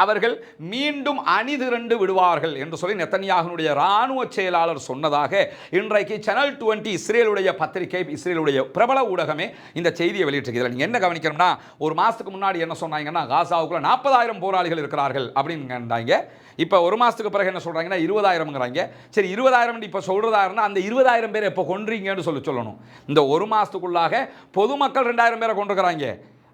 அவர்கள் மீண்டும் அணிதிரண்டு விடுவார்கள் என்று சொல்லி நெத்தன்யாகுனுடைய இராணுவ செயலாளர் சொன்னதாக இன்றைக்கு சேனல் 20 இஸ்ரேலுடைய பத்திரிகை, இஸ்ரேலுடைய பிரபல ஊடகமே இந்த செய்தியை வெளியிட்டிருக்கிறது. நீங்க என்ன கவனிக்கணும்னா, ஒரு மாசத்துக்கு முன்னாடி என்ன சொன்னாங்கன்னா, காசாவுக்குள்ள 40,000 போராளிகள் இருக்கிறார்கள் அப்படிங்கிறாங்க. இப்போ ஒரு மாசத்துக்கு பிறகு என்ன சொல்றாங்கன்னா 20,000ங்கிறாங்க. சரி, 20,000 இப்போ சொல்றதா இருந்தால் அந்த 20,000 பேர் எப்போ கொன்றீங்கன்னு சொல்லணும். இந்த ஒரு மாசத்துக்குள்ளாக பொதுமக்கள் 2,000 பேரை கொண்டிருக்கிறாங்க.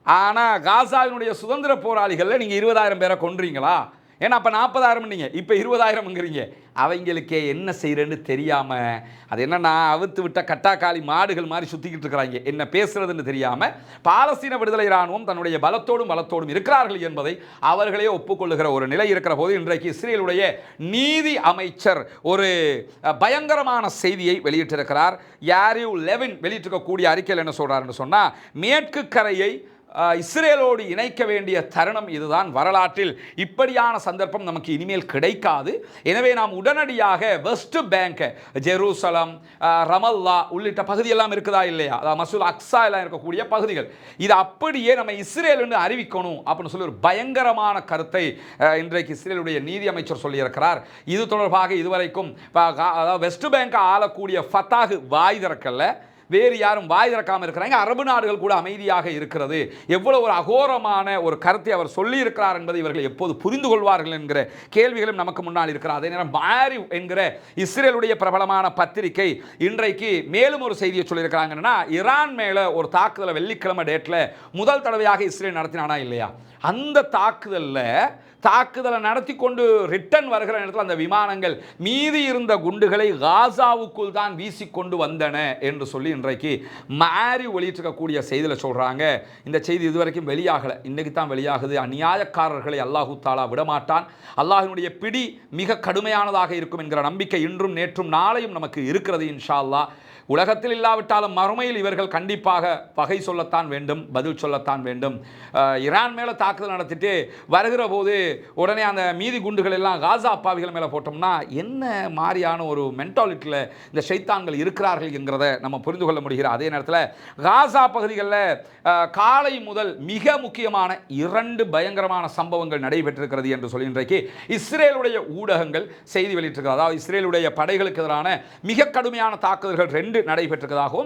ஆனால் காசாவினுடைய சுதந்திர போராளிகளில் நீங்கள் 20,000 பேரை கொன்றீங்களா? ஏன்னா அப்போ 40,000 நீங்கள் இப்போ 20,000ங்கிறீங்க. அவங்களுக்கே என்ன செய்யறேன்னு தெரியாமல், அது என்னன்னா அவுத்து விட்ட கட்டாக்காளி மாடுகள் மாதிரி சுற்றிக்கிட்டு இருக்கிறாங்க. என்ன பேசுறதுன்னு தெரியாமல் பாலஸ்தீன விடுதலை இராணுவம் தன்னுடைய பலத்தோடும் இருக்கிறார்கள் என்பதை அவர்களே ஒப்புக்கொள்ளுகிற ஒரு நிலை இருக்கிற போது இன்றைக்கு இஸ்ரேலுடைய நீதி அமைச்சர் ஒரு பயங்கரமான செய்தியை வெளியிட்டிருக்கிறார். யாரிவ் லெவின் வெளியிட்டிருக்கக்கூடிய அறிக்கையில் என்ன சொல்றாருன்னு சொன்னால், மேற்கு கரையை இஸ்ரேலோடு இணைக்க வேண்டிய தருணம் இதுதான். வரலாற்றில் இப்படியான சந்தர்ப்பம் நமக்கு இனிமேல் கிடைக்காது. எனவே நாம் உடனடியாக வெஸ்ட் பேங்க், ஜெருசலம், ரமல்லா உள்ளிட்ட பகுதியெல்லாம் இருக்குதா இல்லையா, அதாவது மசூல் அக்ஸா எல்லாம் இருக்கக்கூடிய பகுதிகள், இது அப்படியே நம்ம இஸ்ரேல் என்று அறிவிக்கணும் அப்படின்னு சொல்லி ஒரு பயங்கரமான கருத்தை இன்றைக்கு இஸ்ரேலுடைய நீதி அமைச்சர் சொல்லியிருக்கிறார். இது தொடர்பாக இதுவரைக்கும் வெஸ்ட் பேங்க் ஆளக்கூடிய ஃபத்தாஹ் வாய் திறக்கல, வேறு யாரும் வாய் திறக்காமல் இருக்கிறாங்க. அரபு நாடுகள் கூட அமைதியாக இருக்கிறது. எவ்வளவு ஒரு அகோரமான ஒரு கருத்தை அவர் சொல்லி இருக்கிறார் என்பதை இவர்கள் எப்போது புரிந்து கொள்வார்கள் என்கிற கேள்விகளும் நமக்கு முன்னால் இருக்கிறார். அதே நேரம் மாரிவ் என்கிற இஸ்ரேலுடைய பிரபலமான பத்திரிகை இன்றைக்கு மேலும் ஒரு செய்தியை சொல்லியிருக்கிறாங்கன்னா, ஈரான் மேலே ஒரு தாக்குதலை வெள்ளிக்கிழமை டேட்டில் முதல் தடவையாக இஸ்ரேல் நடத்தினானா இல்லையா, அந்த தாக்குதலை நடத்தி கொண்டு ரிட்டர்ன் வருகிற நேரத்தில் அந்த விமானங்கள் மீதி இருந்த குண்டுகளை காசாவுக்குள் தான் வீசிக்கொண்டு வந்தன என்று சொல்லி இன்றைக்கு மாரி வெளியிட்டிருக்கக்கூடிய செய்தியில் சொல்கிறாங்க. இந்த செய்தி இதுவரைக்கும் வெளியாகலை, இன்றைக்கு தான் வெளியாகுது. அநியாயக்காரர்களை அல்லாஹு தாலா விடமாட்டான். அல்லாஹினுடைய பிடி மிக கடுமையானதாக இருக்கும் என்கிற நம்பிக்கை இன்றும் நேற்றும் நாளையும் நமக்கு இருக்கிறது இன்ஷா அல்லாஹ். உலகத்தில் இல்லாவிட்டாலும் மறுமையில் இவர்கள் கண்டிப்பாக பகை சொல்லத்தான் வேண்டும், பதில் சொல்லத்தான் வேண்டும். ஈரான் மேலே தாக்குதல் நடத்திட்டு வருகிற போது உடனே அந்த மீதி குண்டுகள் எல்லாம் காசா அப்பாவிகள் மேலே போட்டோம்னா என்ன மாதிரியான ஒரு மென்டாலிட்டியில் இந்த ஷைத்தான்கள் இருக்கிறார்கள் என்கிறத நம்ம புரிந்து கொள்ள முடிகிற. அதே நேரத்தில் காசா பகுதிகளில் காலை முதல் மிக முக்கியமான 2 பயங்கரமான சம்பவங்கள் நடைபெற்றிருக்கிறது என்று சொல்லி இன்றைக்கு இஸ்ரேலுடைய ஊடகங்கள் செய்தி வெளியிட்டிருக்கிறது. அதாவது இஸ்ரேலுடைய படைகளுக்கு எதிரான மிக கடுமையான தாக்குதல்கள் 2 நடைபெற்றிருக்கிறதாகவும்